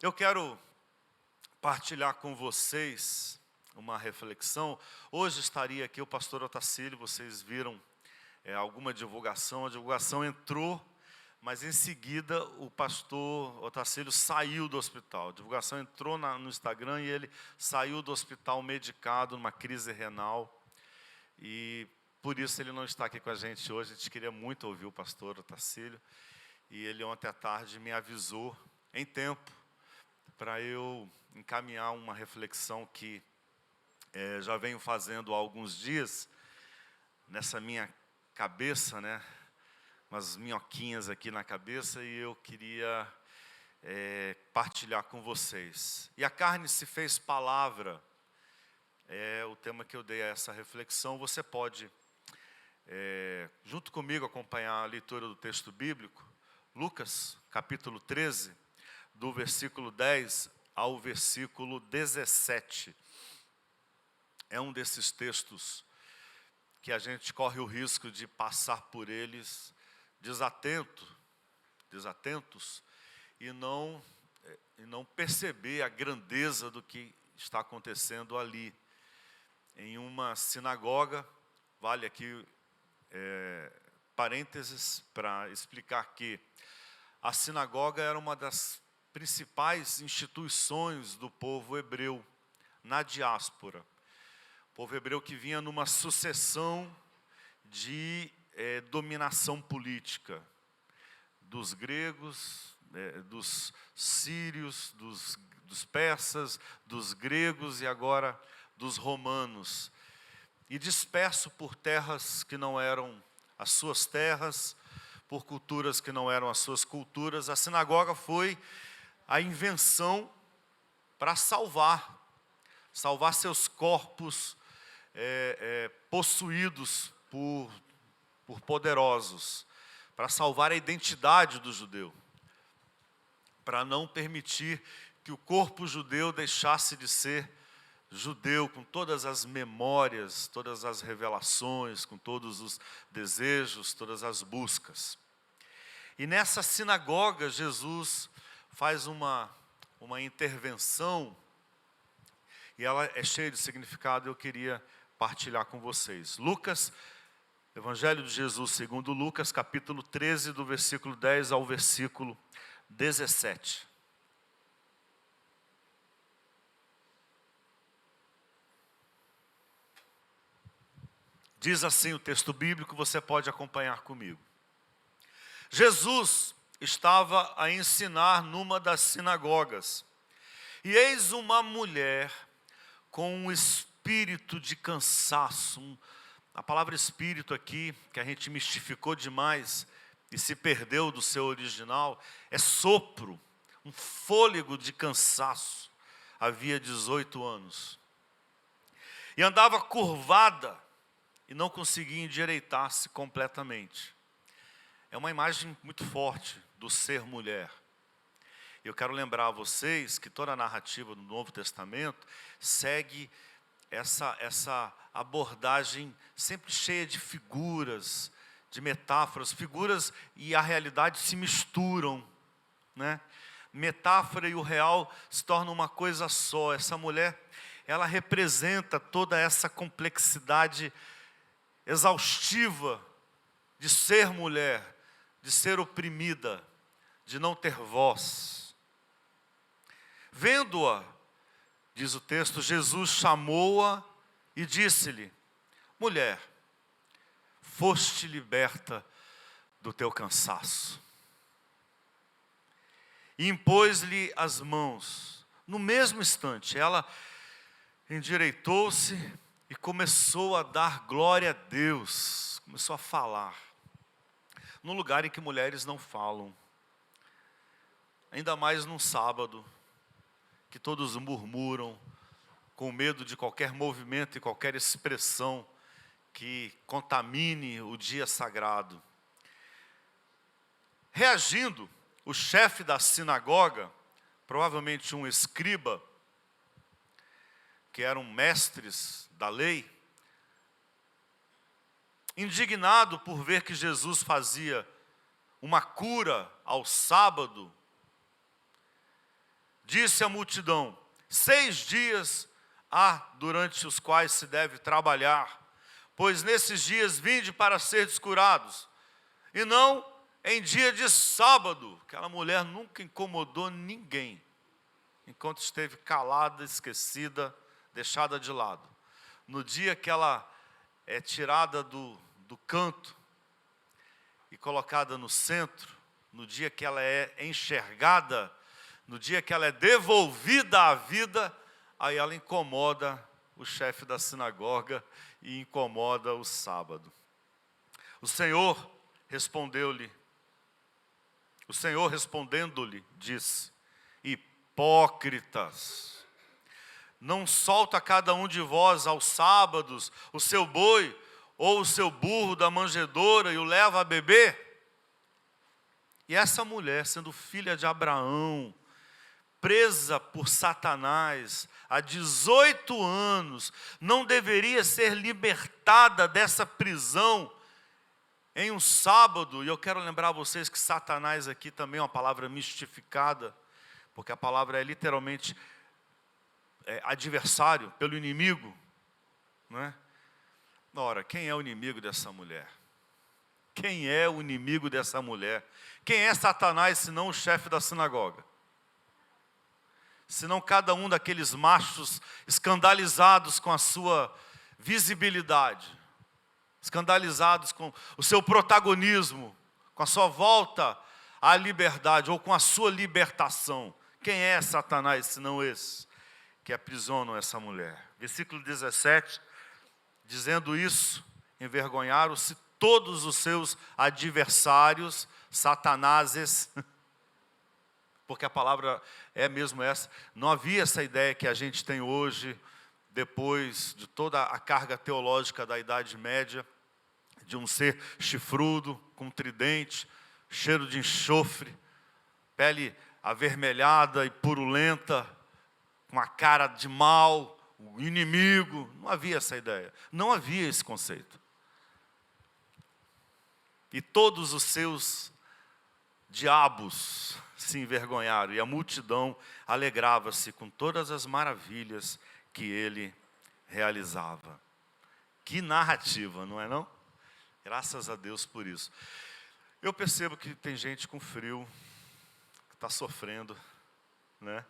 Eu quero partilhar com vocês uma reflexão. Hoje estaria aqui o pastor Otacílio, vocês viram alguma divulgação. A divulgação entrou, mas em seguida o pastor Otacílio saiu do hospital. A divulgação entrou no Instagram e ele saiu do hospital medicado, numa crise renal. E por isso ele não está aqui com a gente hoje. A gente queria muito ouvir o pastor Otacílio. E ele ontem à tarde me avisou em tempo para eu encaminhar uma reflexão que já venho fazendo há alguns dias, nessa minha cabeça, né? Umas minhoquinhas aqui na cabeça, e eu queria partilhar com vocês. E a carne se fez palavra, é o tema que eu dei a essa reflexão. Você pode, junto comigo, acompanhar a leitura do texto bíblico, Lucas, capítulo 13, do versículo 10 ao versículo 17. É um desses textos que a gente corre o risco de passar por eles desatentos e não perceber a grandeza do que está acontecendo ali. Em uma sinagoga, vale aqui parênteses para explicar que a sinagoga era uma das principais instituições do povo hebreu na diáspora. O povo hebreu que vinha numa sucessão de dominação política dos gregos, dos sírios, dos persas, dos gregos e agora dos romanos. E disperso por terras que não eram as suas terras, por culturas que não eram as suas culturas, a sinagoga foi a invenção para salvar seus corpos possuídos por poderosos, para salvar a identidade do judeu, para não permitir que o corpo judeu deixasse de ser judeu, com todas as memórias, todas as revelações, com todos os desejos, todas as buscas. E nessa sinagoga, Jesus faz uma intervenção, e ela é cheia de significado. Eu queria partilhar com vocês. Lucas, Evangelho de Jesus segundo Lucas, capítulo 13, do versículo 10 ao versículo 17. Diz assim o texto bíblico, você pode acompanhar comigo. Jesus estava a ensinar numa das sinagogas, e eis uma mulher com um espírito de cansaço. A palavra espírito aqui, que a gente mistificou demais e se perdeu do seu original, é sopro, um fôlego de cansaço. Havia 18 anos. E andava curvada e não conseguia endireitar-se completamente. É uma imagem muito forte do ser mulher. Eu quero lembrar a vocês que toda a narrativa do Novo Testamento segue essa abordagem sempre cheia de figuras, de metáforas. Figuras e a realidade se misturam, né? Metáfora e o real se tornam uma coisa só. Essa mulher, ela representa toda essa complexidade exaustiva de ser mulher, de ser oprimida, de não ter voz. Vendo-a, diz o texto, Jesus chamou-a e disse-lhe: mulher, foste liberta do teu cansaço. E impôs-lhe as mãos. No mesmo instante, ela endireitou-se e começou a dar glória a Deus. Começou a falar. Num lugar em que mulheres não falam. Ainda mais num sábado, que todos murmuram, com medo de qualquer movimento e qualquer expressão que contamine o dia sagrado. Reagindo, o chefe da sinagoga, provavelmente um escriba, que eram mestres da lei, indignado por ver que Jesus fazia uma cura ao sábado, disse à multidão: 6 dias há durante os quais se deve trabalhar, pois nesses dias vinde para seres curados, e não em dia de sábado. Aquela mulher nunca incomodou ninguém, enquanto esteve calada, esquecida, deixada de lado. No dia que ela é tirada do canto e colocada no centro, no dia que ela é enxergada, no dia que ela é devolvida à vida, aí ela incomoda o chefe da sinagoga e incomoda o sábado. O Senhor respondendo-lhe, disse: hipócritas, não solta cada um de vós aos sábados o seu boi ou o seu burro da manjedoura e o leva a beber? E essa mulher, sendo filha de Abraão, presa por Satanás há 18 anos, não deveria ser libertada dessa prisão em um sábado? E eu quero lembrar a vocês que Satanás aqui também é uma palavra mistificada, porque a palavra é literalmente adversário, pelo inimigo, não é? Ora, quem é o inimigo dessa mulher? Quem é o inimigo dessa mulher? Quem é Satanás, senão o chefe da sinagoga? Senão cada um daqueles machos escandalizados com a sua visibilidade, escandalizados com o seu protagonismo, com a sua volta à liberdade, ou com a sua libertação. Quem é Satanás, senão esse que aprisionam essa mulher? Versículo 17, dizendo isso, envergonharam-se todos os seus adversários, satanases, porque a palavra é mesmo essa. Não havia essa ideia que a gente tem hoje, depois de toda a carga teológica da Idade Média, de um ser chifrudo, com tridente, cheiro de enxofre, pele avermelhada e purulenta, com a cara de mal, o inimigo. Não havia essa ideia, não havia esse conceito. E todos os seus diabos se envergonharam, e a multidão alegrava-se com todas as maravilhas que ele realizava. Que narrativa, não é não? Graças a Deus por isso. Eu percebo que tem gente com frio, que está sofrendo, né?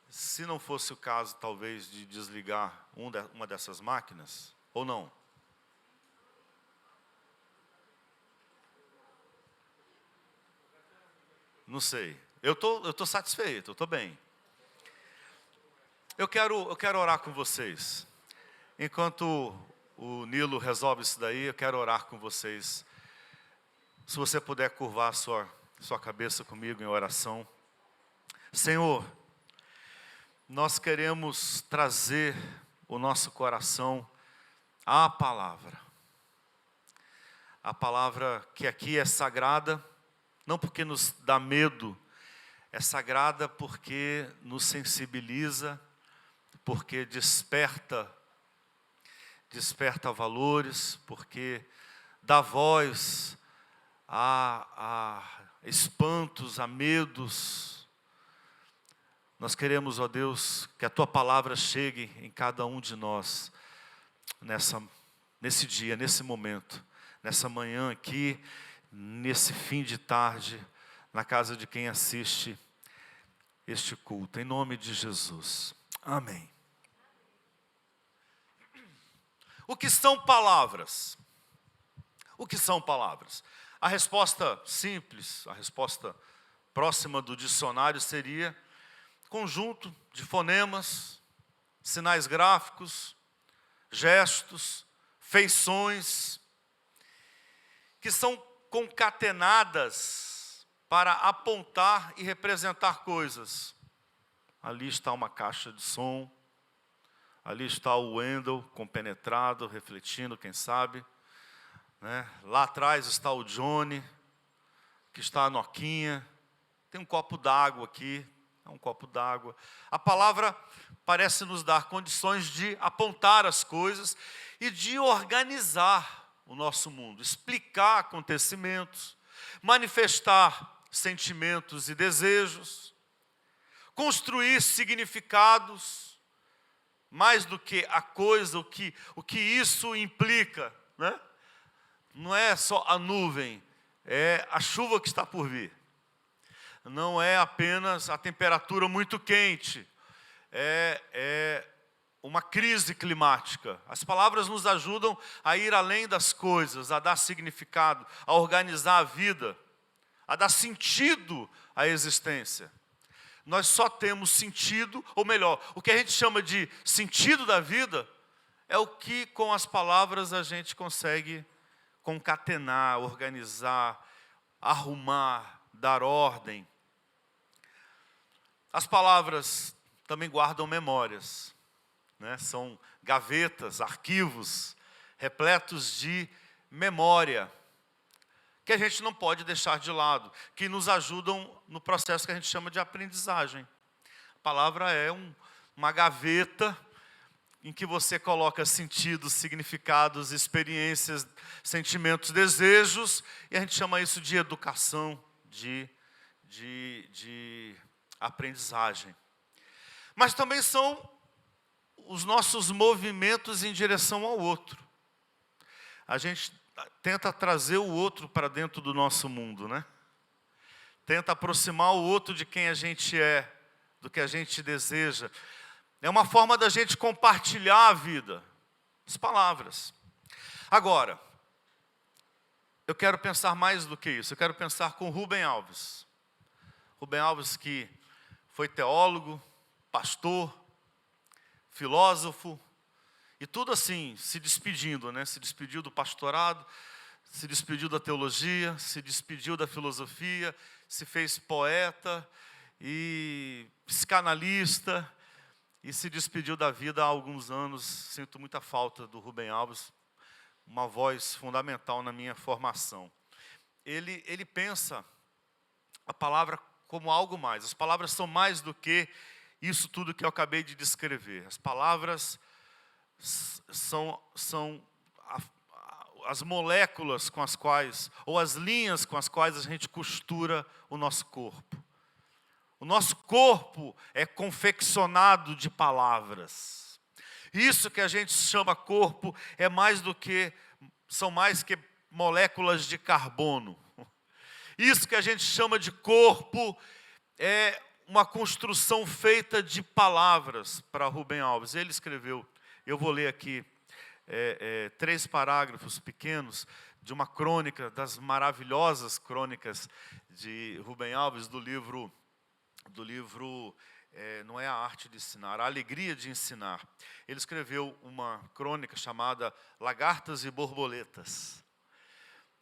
Se não fosse o caso, talvez, de desligar uma dessas máquinas, ou não? Não sei. Eu tô satisfeito, eu estou bem. Eu quero orar com vocês. Enquanto o Nilo resolve isso daí, eu quero orar com vocês. Se você puder curvar sua cabeça comigo em oração. Senhor, nós queremos trazer o nosso coração à palavra. A palavra que aqui é sagrada, não porque nos dá medo, é sagrada porque nos sensibiliza, porque desperta valores, porque dá voz a espantos, a medos. Nós queremos, ó Deus, que a Tua palavra chegue em cada um de nós, nesse dia, nesse momento, nessa manhã aqui, nesse fim de tarde, na casa de quem assiste este culto, em nome de Jesus. Amém. O que são palavras? O que são palavras? A resposta simples, a resposta próxima do dicionário seria conjunto de fonemas, sinais gráficos, gestos, feições, que são concatenadas para apontar e representar coisas. Ali está uma caixa de som, ali está o Wendel compenetrado, refletindo, quem sabe, né? Lá atrás está o Johnny, que está a Noquinha, tem um copo d'água aqui, é um copo d'água. A palavra parece nos dar condições de apontar as coisas e de organizar o nosso mundo, explicar acontecimentos, manifestar sentimentos e desejos, construir significados, mais do que a coisa, o que isso implica, né? Não é só a nuvem, é a chuva que está por vir. Não é apenas a temperatura muito quente, é uma crise climática. As palavras nos ajudam a ir além das coisas, a dar significado, a organizar a vida, a dar sentido à existência. Nós só temos sentido, ou melhor, o que a gente chama de sentido da vida, é o que com as palavras a gente consegue concatenar, organizar, arrumar, dar ordem. As palavras também guardam memórias, né? São gavetas, arquivos, repletos de memória, que a gente não pode deixar de lado, que nos ajudam no processo que a gente chama de aprendizagem. A palavra é uma gaveta em que você coloca sentidos, significados, experiências, sentimentos, desejos, e a gente chama isso de educação, de aprendizagem. Mas também são os nossos movimentos em direção ao outro. A gente tenta trazer o outro para dentro do nosso mundo, né? Tenta aproximar o outro de quem a gente é, do que a gente deseja. É uma forma da gente compartilhar a vida, as palavras. Agora, eu quero pensar mais do que isso. Eu quero pensar com Rubem Alves. Rubem Alves, que foi teólogo, pastor, filósofo, e tudo assim, se despedindo, né? Se despediu do pastorado, se despediu da teologia, se despediu da filosofia, se fez poeta e psicanalista, e se despediu da vida há alguns anos. Sinto muita falta do Rubem Alves, uma voz fundamental na minha formação. Ele pensa a palavra como algo mais. As palavras são mais do que isso tudo que eu acabei de descrever. As palavras são as moléculas com as quais, ou as linhas com as quais a gente costura o nosso corpo. O nosso corpo é confeccionado de palavras. Isso que a gente chama corpo são mais que moléculas de carbono. Isso que a gente chama de corpo é uma construção feita de palavras. Para Rubem Alves, ele escreveu, eu vou ler aqui 3 parágrafos pequenos de uma crônica, das maravilhosas crônicas de Rubem Alves, do livro não é a arte de ensinar, a alegria de ensinar. Ele escreveu uma crônica chamada Lagartas e Borboletas,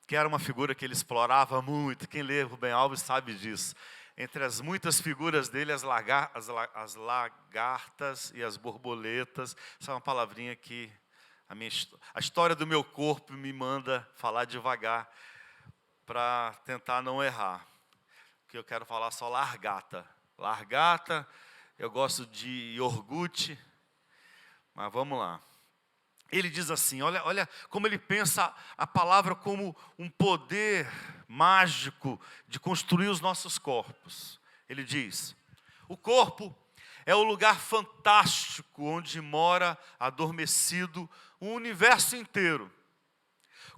que era uma figura que ele explorava muito. Quem lê Rubem Alves sabe disso. Entre as muitas figuras dele, as lagartas e as borboletas, essa é uma palavrinha que a história do meu corpo me manda falar devagar, para tentar não errar. Que eu quero falar só largata. Largata, eu gosto de iogurte, mas vamos lá. Ele diz assim, olha como ele pensa a palavra como um poder mágico de construir os nossos corpos. Ele diz, o corpo é o lugar fantástico onde mora adormecido o universo inteiro.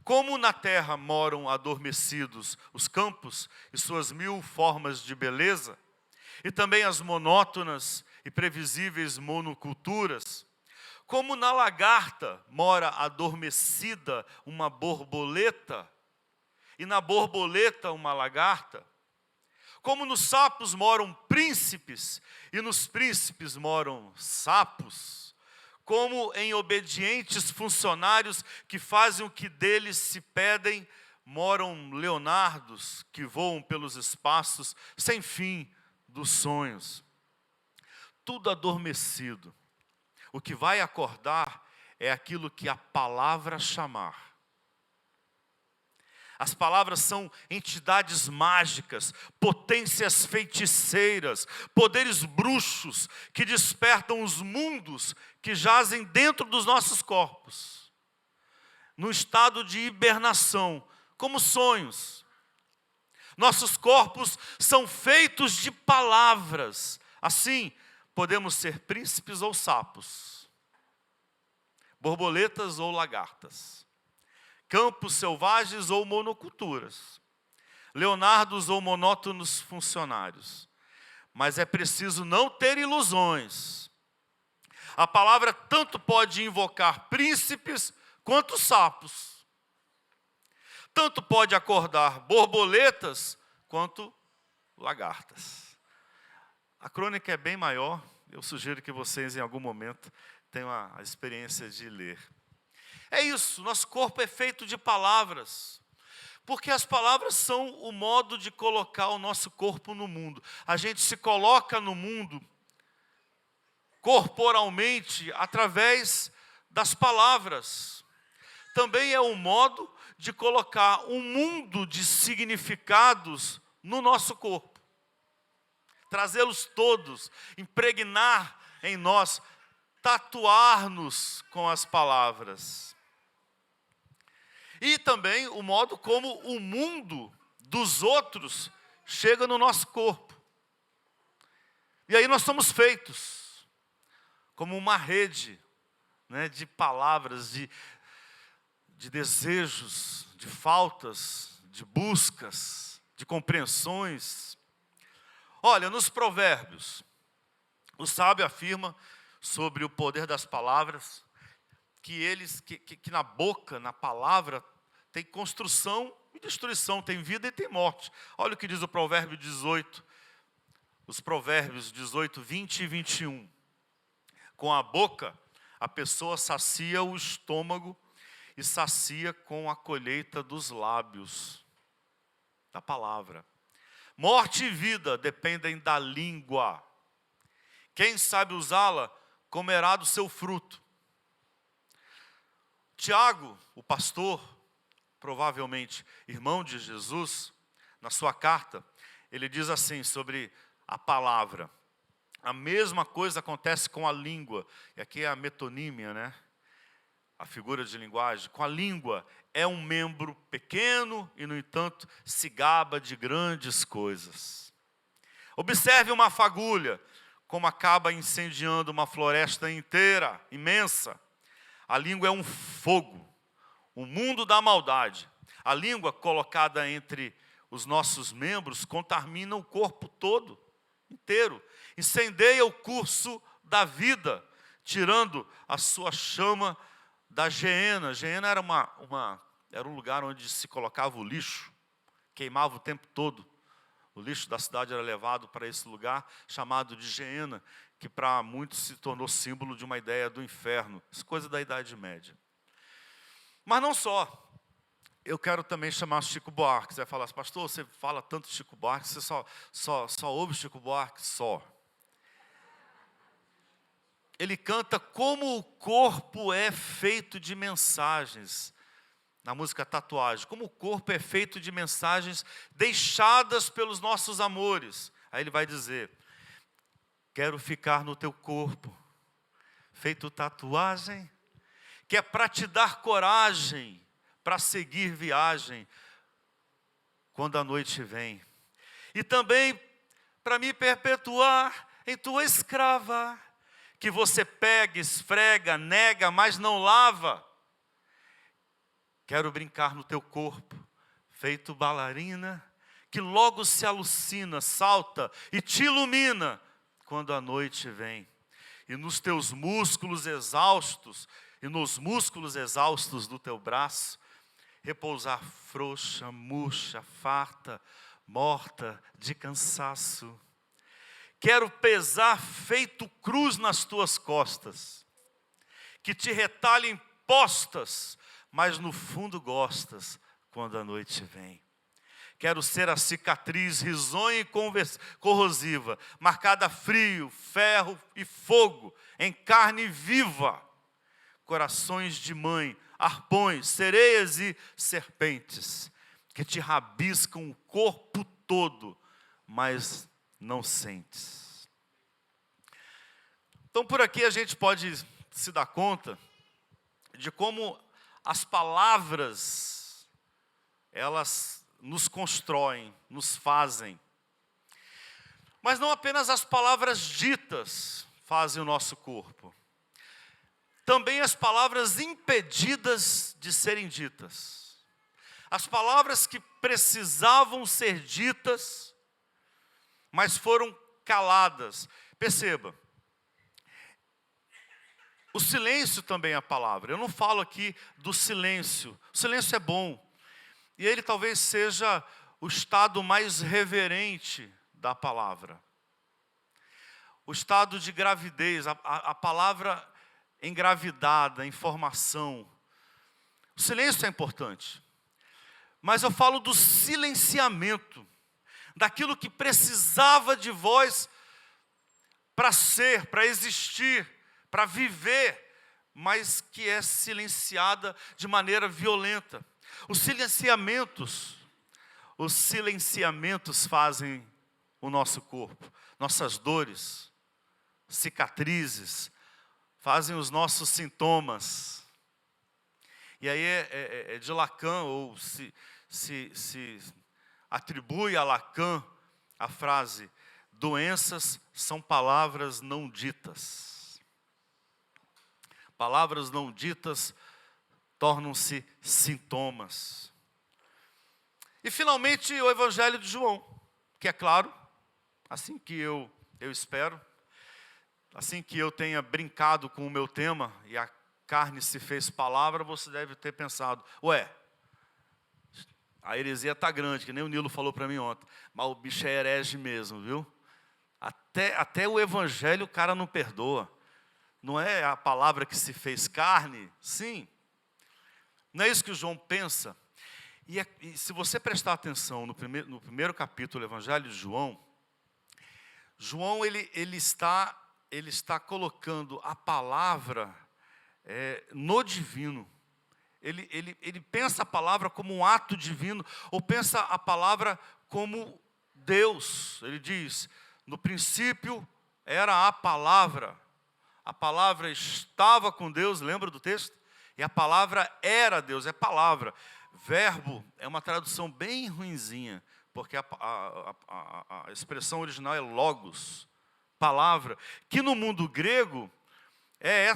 Como na terra moram adormecidos os campos e suas 1000 formas de beleza, e também as monótonas e previsíveis monoculturas, como na lagarta mora adormecida uma borboleta, e na borboleta uma lagarta, como nos sapos moram príncipes, e nos príncipes moram sapos, como em obedientes funcionários que fazem o que deles se pedem, moram leonardos que voam pelos espaços sem fim dos sonhos. Tudo adormecido. O que vai acordar é aquilo que a palavra chamar. As palavras são entidades mágicas, potências feiticeiras, poderes bruxos que despertam os mundos que jazem dentro dos nossos corpos, no estado de hibernação, como sonhos. Nossos corpos são feitos de palavras. Assim, podemos ser príncipes ou sapos, borboletas ou lagartas, campos selvagens ou monoculturas, leonardos ou monótonos funcionários. Mas é preciso não ter ilusões. A palavra tanto pode invocar príncipes quanto sapos. Tanto pode acordar borboletas quanto lagartas. A crônica é bem maior. Eu sugiro que vocês, em algum momento, tenham a experiência de ler. É isso, nosso corpo é feito de palavras. Porque as palavras são o modo de colocar o nosso corpo no mundo. A gente se coloca no mundo corporalmente através das palavras. Também é um modo de colocar um mundo de significados no nosso corpo. Trazê-los todos, impregnar em nós, tatuar-nos com as palavras. E também o modo como o mundo dos outros chega no nosso corpo. E aí nós somos feitos como uma rede, né, de palavras, de desejos, de faltas, de buscas, de compreensões. Olha, nos Provérbios, o sábio afirma sobre o poder das palavras, que na boca, na palavra, tem construção e destruição, tem vida e tem morte. Olha o que diz o provérbio 18, os provérbios 18, 20 e 21. Com a boca, a pessoa sacia o estômago e sacia com a colheita dos lábios, da palavra. Morte e vida dependem da língua. Quem sabe usá-la, comerá do seu fruto. Tiago, o pastor, provavelmente irmão de Jesus, na sua carta, ele diz assim sobre a palavra. A mesma coisa acontece com a língua. E aqui é a metonímia, né? A figura de linguagem. Com a língua, é um membro pequeno e, no entanto, se gaba de grandes coisas. Observe uma fagulha, como acaba incendiando uma floresta inteira, imensa. A língua é um fogo, o mundo da maldade. A língua colocada entre os nossos membros contamina o corpo todo, inteiro. Incendeia o curso da vida, tirando a sua chama da geena. Geena era um lugar onde se colocava o lixo, queimava o tempo todo. O lixo da cidade era levado para esse lugar chamado de geena, que para muitos se tornou símbolo de uma ideia do inferno. Isso é coisa da Idade Média. Mas não só. Eu quero também chamar Chico Buarque. Você vai falar assim, pastor, você fala tanto de Chico Buarque, você só ouve Chico Buarque? Só. Ele canta como o corpo é feito de mensagens. Na música Tatuagem. Como o corpo é feito de mensagens deixadas pelos nossos amores. Aí ele vai dizer, quero ficar no teu corpo, feito tatuagem, que é para te dar coragem, para seguir viagem, quando a noite vem. E também para me perpetuar em tua escrava, que você pega, esfrega, nega, mas não lava. Quero brincar no teu corpo, feito bailarina, que logo se alucina, salta e te ilumina quando a noite vem. E nos teus músculos exaustos, e nos músculos exaustos do teu braço, repousar frouxa, murcha, farta, morta de cansaço. Quero pesar feito cruz nas tuas costas, que te retalhem postas, mas no fundo gostas quando a noite vem. Quero ser a cicatriz risonha e corrosiva, marcada a frio, ferro e fogo, em carne viva. Corações de mãe, arpões, sereias e serpentes, que te rabiscam o corpo todo, mas não sentes. Então por aqui a gente pode se dar conta de como as palavras, elas nos constroem, nos fazem. Mas não apenas as palavras ditas fazem o nosso corpo. Também as palavras impedidas de serem ditas. As palavras que precisavam ser ditas, mas foram caladas. Perceba, o silêncio também é a palavra. Eu não falo aqui do silêncio. O silêncio é bom. E ele talvez seja o estado mais reverente da palavra. O estado de gravidez, a palavra engravidada, a informação. O silêncio é importante. Mas eu falo do silenciamento, daquilo que precisava de voz para ser, para existir, para viver, mas que é silenciada de maneira violenta. Os silenciamentos fazem o nosso corpo, nossas dores, cicatrizes, fazem os nossos sintomas. E aí é de Lacan, ou se atribui a Lacan a frase: doenças são palavras não ditas. Palavras não ditas tornam-se sintomas. E finalmente o Evangelho de João, que é claro, assim que eu espero, assim que eu tenha brincado com o meu tema e a carne se fez palavra, você deve ter pensado: ué, a heresia está grande, que nem o Nilo falou para mim ontem, mas o bicho é herege mesmo, viu? Até o Evangelho o cara não perdoa. Não é a palavra que se fez carne? Sim. Não é isso que o João pensa? E se você prestar atenção no primeiro capítulo do Evangelho de João, ele está colocando a palavra no divino. Ele pensa a palavra como um ato divino, ou pensa a palavra como Deus. Ele diz: no princípio era a palavra estava com Deus, lembra do texto? E a palavra era Deus, é palavra. Verbo é uma tradução bem ruinzinha, porque a expressão original é logos, palavra, que no mundo grego é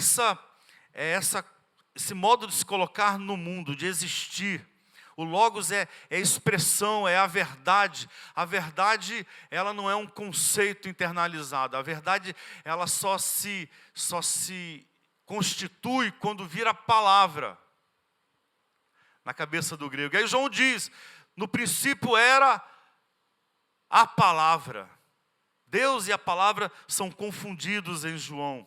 esse modo de se colocar no mundo, de existir. O logos é expressão, é a verdade. A verdade, ela não é um conceito internalizado. A verdade, ela só se constitui quando vira palavra na cabeça do grego. Aí João diz: no princípio era a palavra. Deus e a palavra são confundidos em João.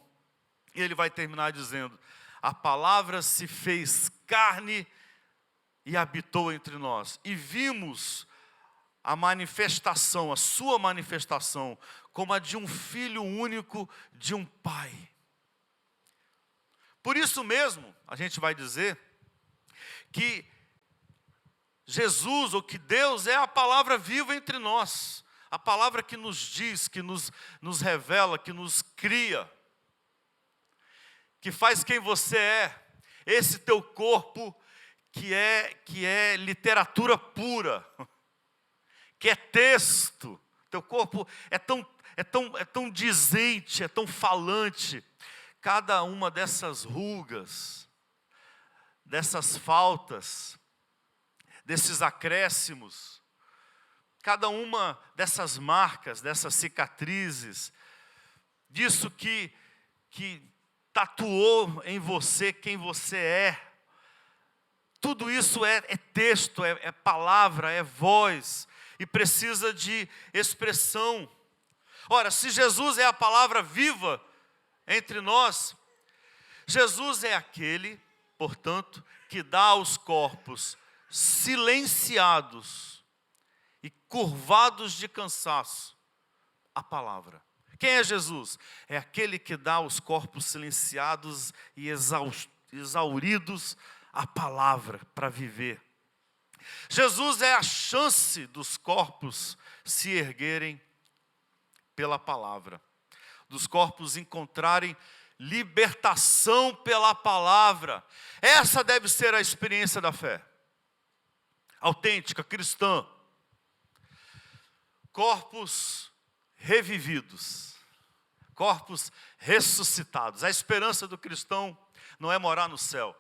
E ele vai terminar dizendo: a palavra se fez carne e habitou entre nós. E vimos a manifestação, a sua manifestação, como a de um filho único de um pai. Por isso mesmo, a gente vai dizer que Jesus, ou que Deus, é a palavra viva entre nós. A palavra que nos diz, que nos revela, que nos cria, que faz quem você é. Esse teu corpo que é literatura pura, que é texto. Teu corpo é tão dizente, é tão falante. Cada uma dessas rugas, dessas faltas, desses acréscimos, cada uma dessas marcas, dessas cicatrizes, disso que tatuou em você quem você é. Tudo isso é texto, é palavra, é voz, e precisa de expressão. Ora, se Jesus é a palavra viva entre nós, Jesus é aquele, portanto, que dá aos corpos silenciados e curvados de cansaço a palavra. Quem é Jesus? É aquele que dá aos corpos silenciados e exauridos a palavra para viver. Jesus é a chance dos corpos se erguerem pela palavra, dos corpos encontrarem libertação pela palavra. Essa deve ser a experiência da fé autêntica, cristã. Corpos revividos, corpos ressuscitados. A esperança do cristão não é morar no céu,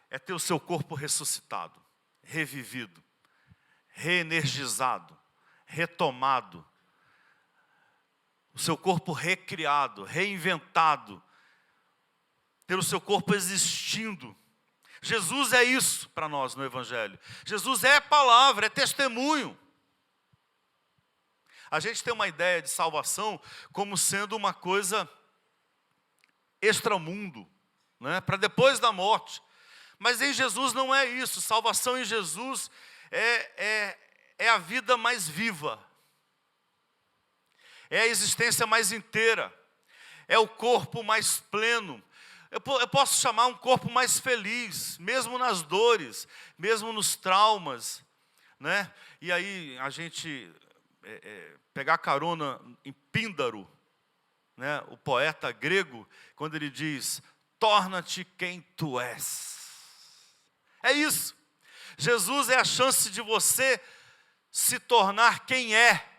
é ter o seu corpo ressuscitado, revivido, reenergizado, retomado, o seu corpo recriado, reinventado, ter o seu corpo existindo. Jesus é isso para nós no Evangelho. Jesus é palavra, é testemunho. A gente tem uma ideia de salvação como sendo uma coisa extramundo, né? Para depois da morte. Mas em Jesus não é isso. Salvação em Jesus é a vida mais viva. É a existência mais inteira. É o corpo mais pleno. Eu posso chamar um corpo mais feliz, mesmo nas dores, mesmo nos traumas, né? E aí a gente pegar carona em Píndaro, né? O poeta grego, quando ele diz: torna-te quem tu és. É isso. Jesus é a chance de você se tornar quem é.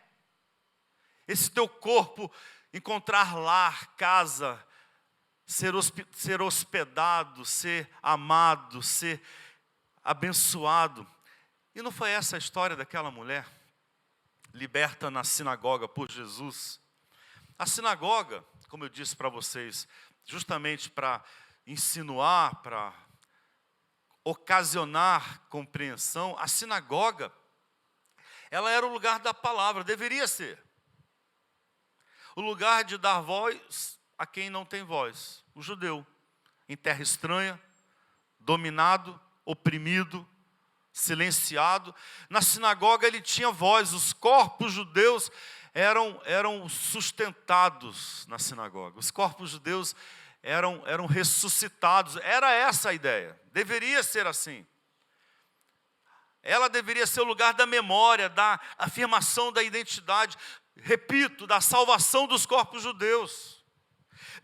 Esse teu corpo encontrar lar, casa, ser hospedado, ser amado, ser abençoado. E não foi essa a história daquela mulher, liberta na sinagoga por Jesus? A sinagoga, como eu disse para vocês, justamente para insinuar, para ocasionar compreensão, a sinagoga, ela era o lugar da palavra, deveria ser. O lugar de dar voz a quem não tem voz, o judeu, em terra estranha, dominado, oprimido, silenciado. Na sinagoga ele tinha voz, os corpos judeus eram sustentados na sinagoga, os corpos judeus eram ressuscitados, era essa a ideia, deveria ser assim. Ela deveria ser o lugar da memória, da afirmação da identidade, repito, da salvação dos corpos judeus.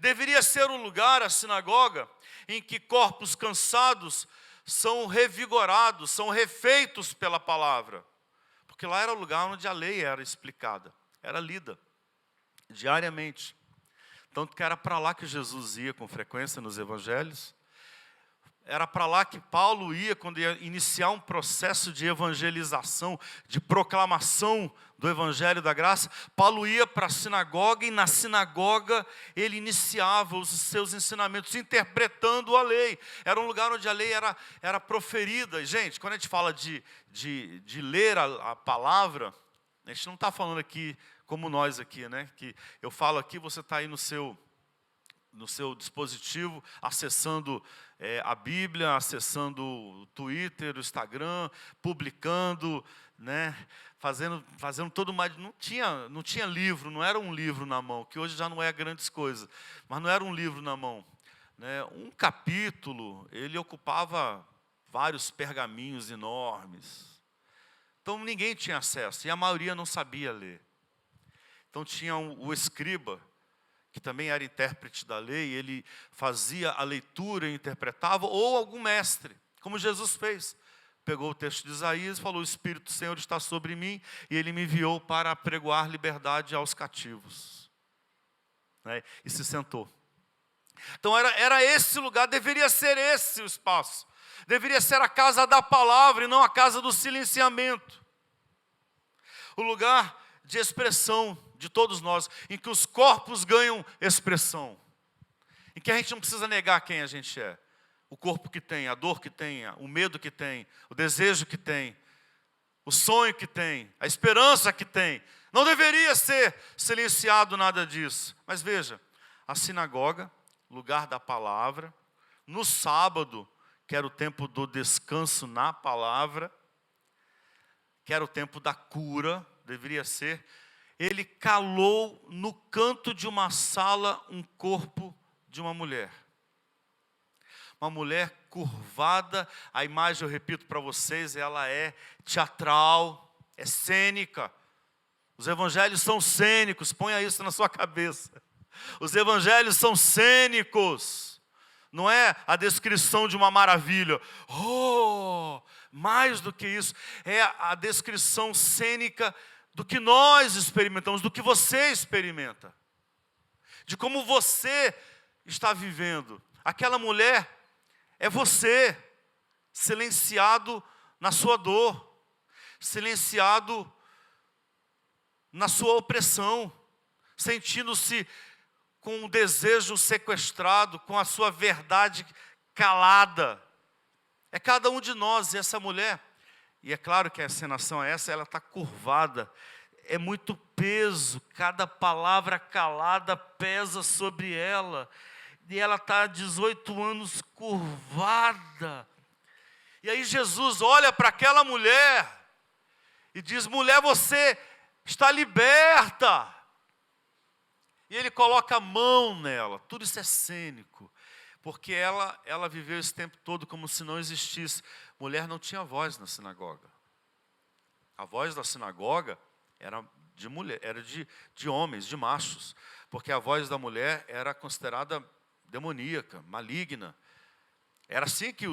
Deveria ser um lugar, a sinagoga, em que corpos cansados são revigorados, são refeitos pela palavra. Porque lá era o lugar onde a lei era explicada, era lida diariamente. Tanto que era para lá que Jesus ia com frequência nos evangelhos. Era para lá que Paulo ia quando ia iniciar um processo de evangelização, de proclamação do Evangelho da Graça. Paulo ia para a sinagoga e na sinagoga ele iniciava os seus ensinamentos, interpretando a lei. Era um lugar onde a lei era proferida. Gente, quando a gente fala de ler a palavra, a gente não está falando aqui como nós aqui, né? Que eu falo aqui, você está aí no seu dispositivo, acessando a Bíblia, acessando o Twitter, o Instagram, publicando, né, fazendo todo uma... Não tinha livro, não era um livro na mão, que hoje já não é grandes coisas, mas não era um livro na mão, né? Um capítulo, ele ocupava vários pergaminhos enormes. Então ninguém tinha acesso, e a maioria não sabia ler. Então tinha o escriba, que também era intérprete da lei, ele fazia a leitura e interpretava, ou algum mestre, como Jesus fez. Pegou o texto de Isaías e falou: o Espírito do Senhor está sobre mim, e Ele me enviou para apregoar liberdade aos cativos. Né? E se sentou. Então era esse lugar, deveria ser esse o espaço. Deveria ser a casa da palavra e não a casa do silenciamento. O lugar de expressão de todos nós, em que os corpos ganham expressão, em que a gente não precisa negar quem a gente é, o corpo que tem, a dor que tem, o medo que tem, o desejo que tem, o sonho que tem, a esperança que tem. Não deveria ser silenciado nada disso. Mas veja, a sinagoga, lugar da palavra, no sábado, que era o tempo do descanso na palavra, que era o tempo da cura, deveria ser. Ele calou no canto de uma sala um corpo de uma mulher. Uma mulher curvada, a imagem, eu repito para vocês, ela é teatral, é cênica. Os evangelhos são cênicos, ponha isso na sua cabeça. Os evangelhos são cênicos. Não é a descrição de uma maravilha. Mais do que isso, é a descrição cênica do que nós experimentamos, do que você experimenta, de como você está vivendo. Aquela mulher é você, silenciado na sua dor, silenciado na sua opressão, sentindo-se com o desejo sequestrado, com a sua verdade calada. É cada um de nós, e essa mulher, e é claro que a encenação é essa, ela está curvada, é muito peso, cada palavra calada pesa sobre ela, e ela está há 18 anos curvada. E aí Jesus olha para aquela mulher e diz: mulher, você está liberta. E ele coloca a mão nela. Tudo isso é cênico, porque ela viveu esse tempo todo como se não existisse. Mulher não tinha voz na sinagoga. A voz da sinagoga era de mulher, era de homens, de machos, porque a voz da mulher era considerada demoníaca, maligna. Era assim que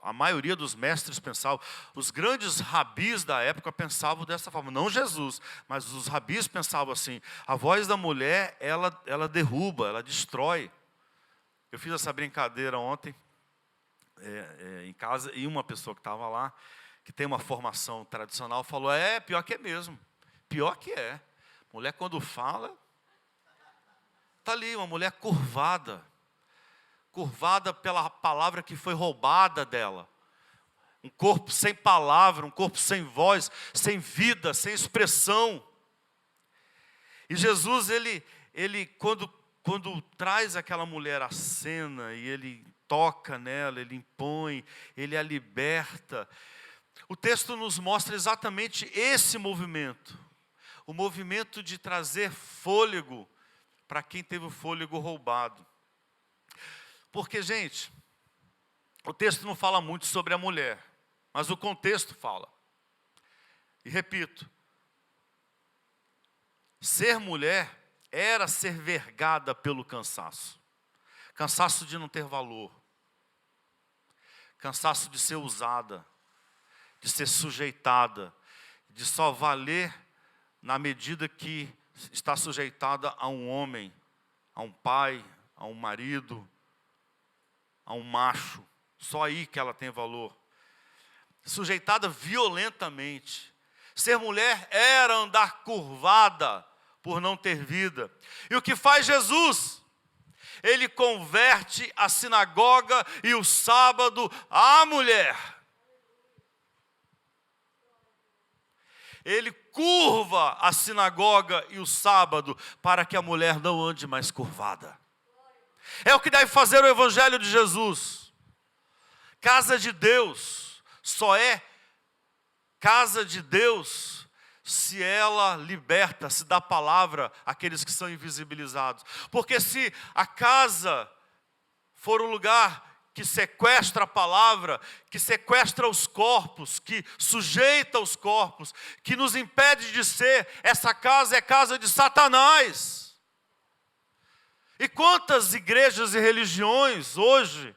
a maioria dos mestres pensavam. Os grandes rabis da época pensavam dessa forma. Não Jesus, mas os rabis pensavam assim: a voz da mulher, ela derruba, ela destrói. Eu fiz essa brincadeira ontem, em casa, e uma pessoa que estava lá, que tem uma formação tradicional, falou: pior que é mesmo. Pior que é. Mulher quando fala, está ali, uma mulher curvada pela palavra que foi roubada dela. Um corpo sem palavra, um corpo sem voz, sem vida, sem expressão. E Jesus, ele quando traz aquela mulher à cena, e ele toca nela, ele impõe, ele a liberta, o texto nos mostra exatamente esse movimento. O movimento de trazer fôlego para quem teve o fôlego roubado. Porque, gente, o texto não fala muito sobre a mulher, mas o contexto fala. E repito, ser mulher era ser vergada pelo cansaço. Cansaço de não ter valor. Cansaço de ser usada, de ser sujeitada, de só valer na medida que está sujeitada a um homem, a um pai, a um marido, a um macho. Só aí que ela tem valor. Sujeitada violentamente. Ser mulher era andar curvada por não ter vida. E o que faz Jesus? Ele converte a sinagoga e o sábado à mulher. Ele curva a sinagoga e o sábado para que a mulher não ande mais curvada. É o que deve fazer o Evangelho de Jesus. Casa de Deus só é casa de Deus se ela liberta, se dá palavra àqueles que são invisibilizados. Porque se a casa for um lugar que sequestra a palavra, que sequestra os corpos, que sujeita os corpos, que nos impede de ser, essa casa é casa de Satanás. E quantas igrejas e religiões hoje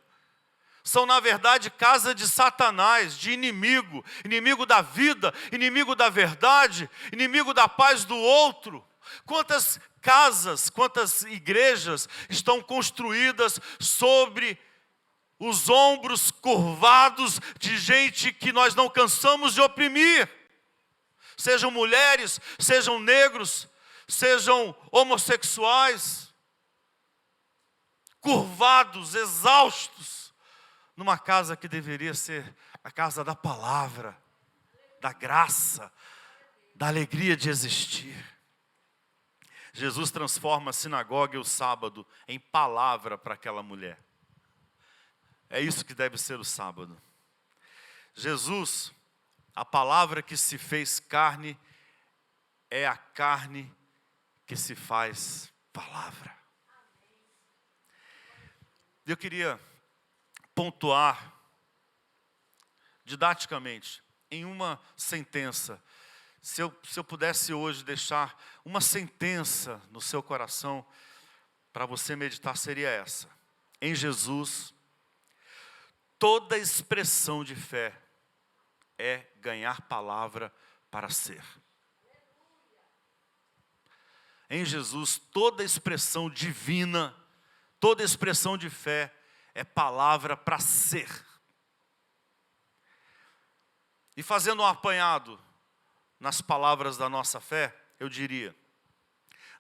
são, na verdade, casa de Satanás, de inimigo, inimigo da vida, inimigo da verdade, inimigo da paz do outro. Quantas casas, quantas igrejas estão construídas sobre os ombros curvados de gente que nós não cansamos de oprimir. Sejam mulheres, sejam negros, sejam homossexuais, curvados, exaustos, numa casa que deveria ser a casa da palavra, da graça, da alegria de existir. Jesus transforma a sinagoga e o sábado em palavra para aquela mulher. É isso que deve ser o sábado. Jesus, a palavra que se fez carne, é a carne que se faz palavra. Eu queria pontuar didaticamente em uma sentença. Se eu pudesse hoje deixar uma sentença no seu coração para você meditar, seria essa: em Jesus, toda expressão de fé é ganhar palavra para ser. Em Jesus, toda expressão divina, toda expressão de fé é palavra para ser. E fazendo um apanhado nas palavras da nossa fé, eu diria,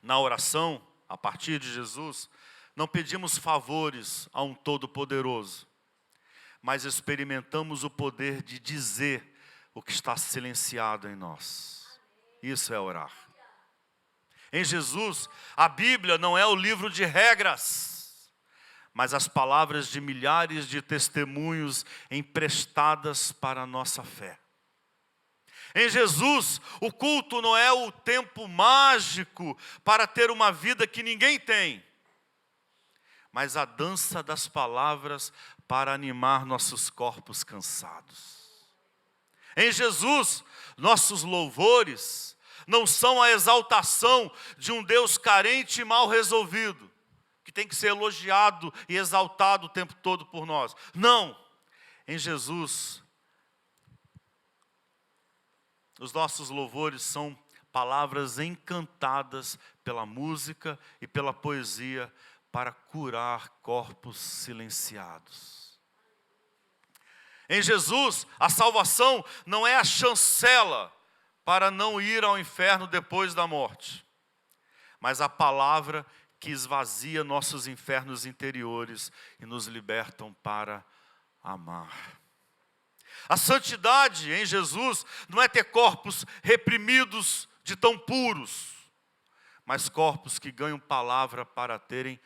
na oração, a partir de Jesus, não pedimos favores a um Todo-Poderoso, mas experimentamos o poder de dizer o que está silenciado em nós. Isso é orar. Em Jesus, a Bíblia não é o livro de regras, mas as palavras de milhares de testemunhos emprestadas para a nossa fé. Em Jesus, o culto não é o tempo mágico para ter uma vida que ninguém tem, mas a dança das palavras para animar nossos corpos cansados. Em Jesus, nossos louvores não são a exaltação de um Deus carente e mal resolvido, que tem que ser elogiado e exaltado o tempo todo por nós. Não, em Jesus, os nossos louvores são palavras encantadas pela música e pela poesia para curar corpos silenciados. Em Jesus, a salvação não é a chancela para não ir ao inferno depois da morte, mas a palavra que esvazia nossos infernos interiores e nos libertam para amar. A santidade em Jesus não é ter corpos reprimidos de tão puros, mas corpos que ganham palavra para terem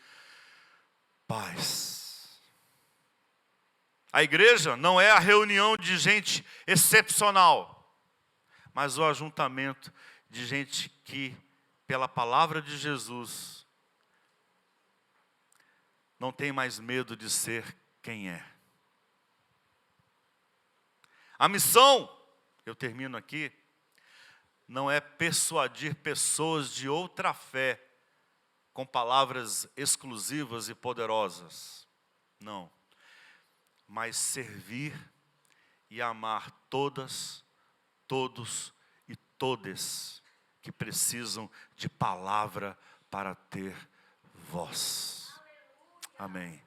paz. A igreja não é a reunião de gente excepcional, mas o ajuntamento de gente que, pela palavra de Jesus, não tem mais medo de ser quem é. A missão, eu termino aqui, não é persuadir pessoas de outra fé com palavras exclusivas e poderosas. Não. Mas servir e amar todas, todos e todes que precisam de palavra para ter voz. Amém.